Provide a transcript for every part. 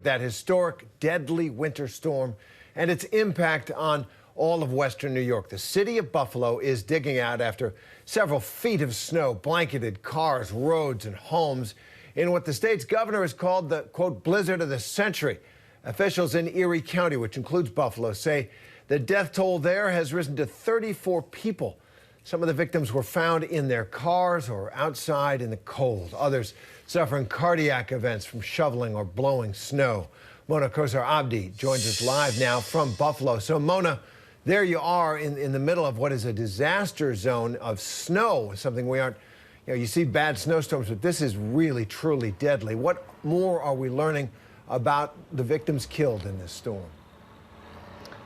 that historic, deadly winter storm and its impact on all of western New York. The city of Buffalo is digging out after several feet of snow blanketed cars, roads, and homes in what the state's governor has called the, quote, blizzard of the century. Officials in Erie County, which includes Buffalo, say the death toll there has risen to 34 people. Some of the victims were found in their cars or outside in the cold. Others suffering cardiac events from shoveling or blowing snow. Mona Kosar-Abdi joins us live now from Buffalo. So, Mona, there you are in the middle of what is a disaster zone of snow, something we aren't, you see bad snowstorms, but this is really, truly deadly. What more are we learning about the victims killed in this storm?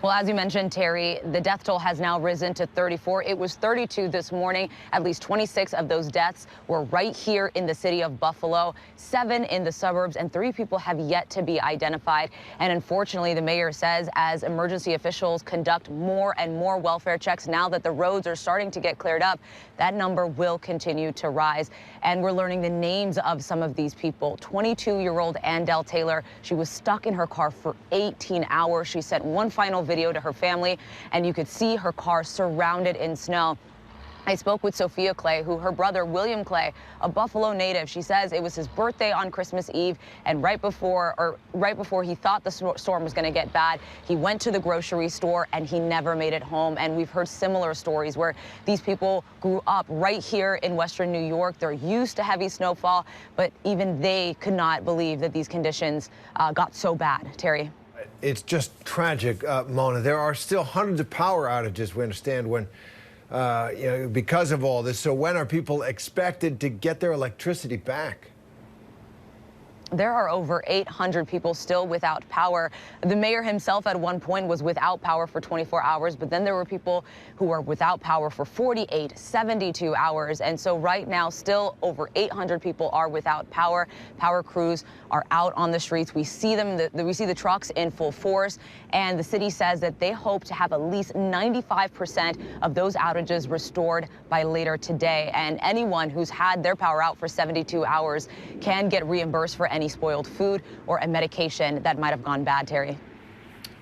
Well, as you mentioned, Terry, the death toll has now risen to 34. It was 32 this morning. At least 26 of those deaths were right here in the city of Buffalo, 7 in the suburbs, and 3 people have yet to be identified. And unfortunately, the mayor says as emergency officials conduct more and more welfare checks now that the roads are starting to get cleared up, that number will continue to rise. And we're learning the names of some of these people. 22-year-old Andell Taylor, she was stuck in her car for 18 hours. She sent one final video to her family, and you could see her car surrounded in snow. I spoke with Sophia Clay, who her brother William Clay, a Buffalo native, she says it was his birthday on Christmas Eve, and right before he thought the storm was going to get bad, he went to the grocery store and he never made it home. And we've heard similar stories where these people grew up right here in western New York. They're used to heavy snowfall, but even they could not believe that these conditions got so bad. Terry. It's just tragic, Mona. There are still hundreds of power outages, we understand, when because of all this. So when are people expected to get their electricity back? There are over 800 people still without power. The mayor himself at one point was without power for 24 hours, but then there were people who were without power for 48, 72 hours. And so right now, still over 800 people are without power. Power crews are out on the streets. We see them, we see the trucks in full force. And the city says that they hope to have at least 95% of those outages restored by later today. And anyone who's had their power out for 72 hours can get reimbursed for any spoiled food or a medication that might have gone bad, Terry.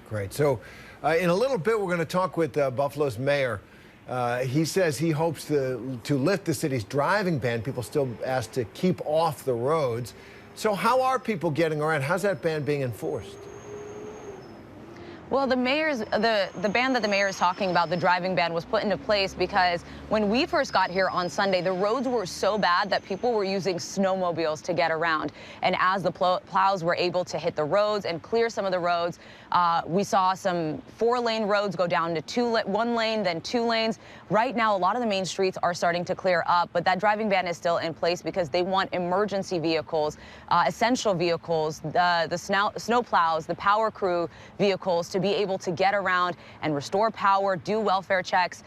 Great. So in a little bit, we're going to talk with Buffalo's mayor. He says he hopes to lift the city's driving ban. People still asked to keep off the roads. So how are people getting around? How's that ban being enforced? Well, the ban that the mayor is talking about, the driving ban, was put into place because when we first got here on Sunday, the roads were so bad that people were using snowmobiles to get around. And as the plows were able to hit the roads and clear some of the roads, we saw some 4-lane roads go down to 1 lane, then 2 lanes. Right now, a lot of the main streets are starting to clear up, but that driving ban is still in place because they want emergency vehicles, essential vehicles, the snow plows, the power crew vehicles to be able to get around and restore power, do welfare checks.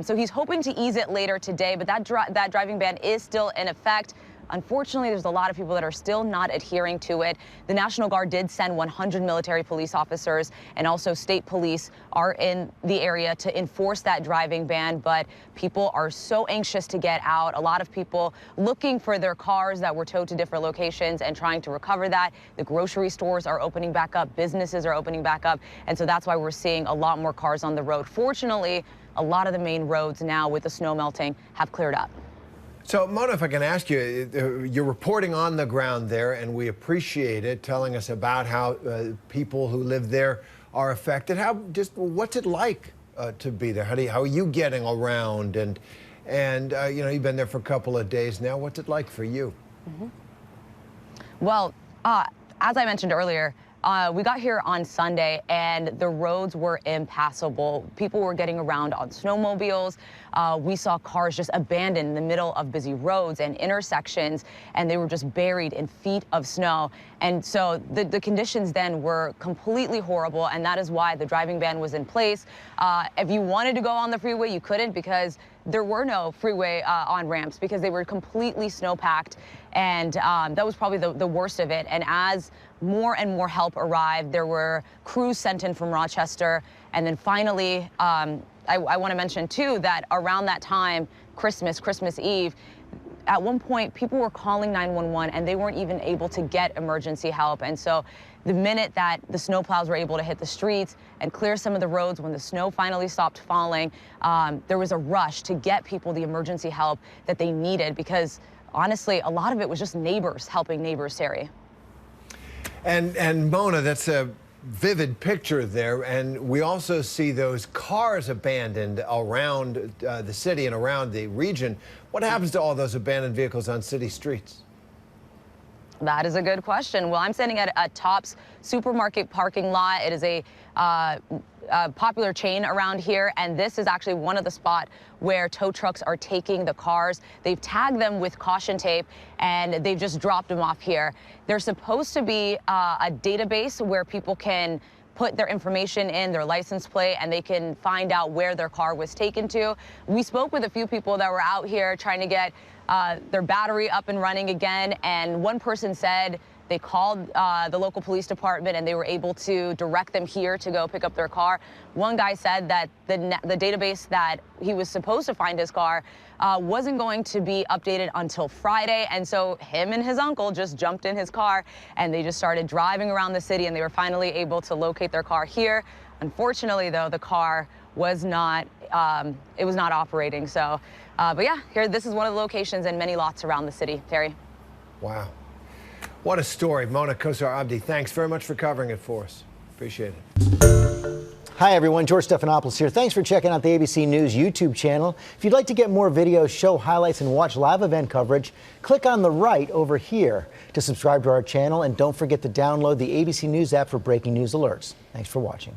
So he's hoping to ease it later today, but that driving ban is still in effect. Unfortunately, there's a lot of people that are still not adhering to it. The National Guard did send 100 military police officers, and also state police are in the area to enforce that driving ban, but people are so anxious to get out. A lot of people looking for their cars that were towed to different locations and trying to recover that. The grocery stores are opening back up, businesses are opening back up, and so that's why we're seeing a lot more cars on the road. Fortunately, a lot of the main roads now with the snow melting have cleared up. So, Mona, if I can ask you, you're reporting on the ground there, and we appreciate it, telling us about how people who live there are affected. What's it like to be there? How are you getting around? And you've been there for a couple of days now. What's it like for you? Mm-hmm. Well, as I mentioned earlier, we got here on Sunday and the roads were impassable. People were getting around on snowmobiles. We saw cars just abandoned in the middle of busy roads and intersections, and they were just buried in feet of snow. And so the conditions then were completely horrible, and that is why the driving ban was in place. If you wanted to go on the freeway, you couldn't because there were no freeway on-ramps because they were completely snow-packed, and that was probably the worst of it. And as more and more help arrived, there were crews sent in from Rochester, and then finally, I want to mention, too, that around that time, Christmas Eve, at one point, people were calling 911, and they weren't even able to get emergency help. And so the minute that the snowplows were able to hit the streets and clear some of the roads, when the snow finally stopped falling, there was a rush to get people the emergency help that they needed, because honestly, a lot of it was just neighbors helping neighbors, Terry. And Mona, that's a vivid picture there, and we also see those cars abandoned around the city and around the region. What happens to all those abandoned vehicles on city streets? That is a good question. Well, I'm standing at a Tops supermarket parking lot. It is a popular chain around here, and this is actually one of the spots where tow trucks are taking the cars. They've tagged them with caution tape, and they've just dropped them off here. There's supposed to be a database where people can put their information in, their license plate, and they can find out where their car was taken to. We spoke with a few people that were out here trying to get their battery up and running again, and one person said they called the local police department and they were able to direct them here to go pick up their car. One guy said that the database that he was supposed to find his car wasn't going to be updated until Friday, and so him and his uncle just jumped in his car and they just started driving around the city, and they were finally able to locate their car here. Unfortunately, though, the car was not operating. So, but yeah, here, this is one of the locations in many lots around the city, Terry. Wow. What a story. Mona Kosar-Abdi, thanks very much for covering it for us. Appreciate it. Hi, everyone. George Stephanopoulos here. Thanks for checking out the ABC News YouTube channel. If you'd like to get more videos, show highlights, and watch live event coverage, click on the right over here to subscribe to our channel. And don't forget to download the ABC News app for breaking news alerts. Thanks for watching.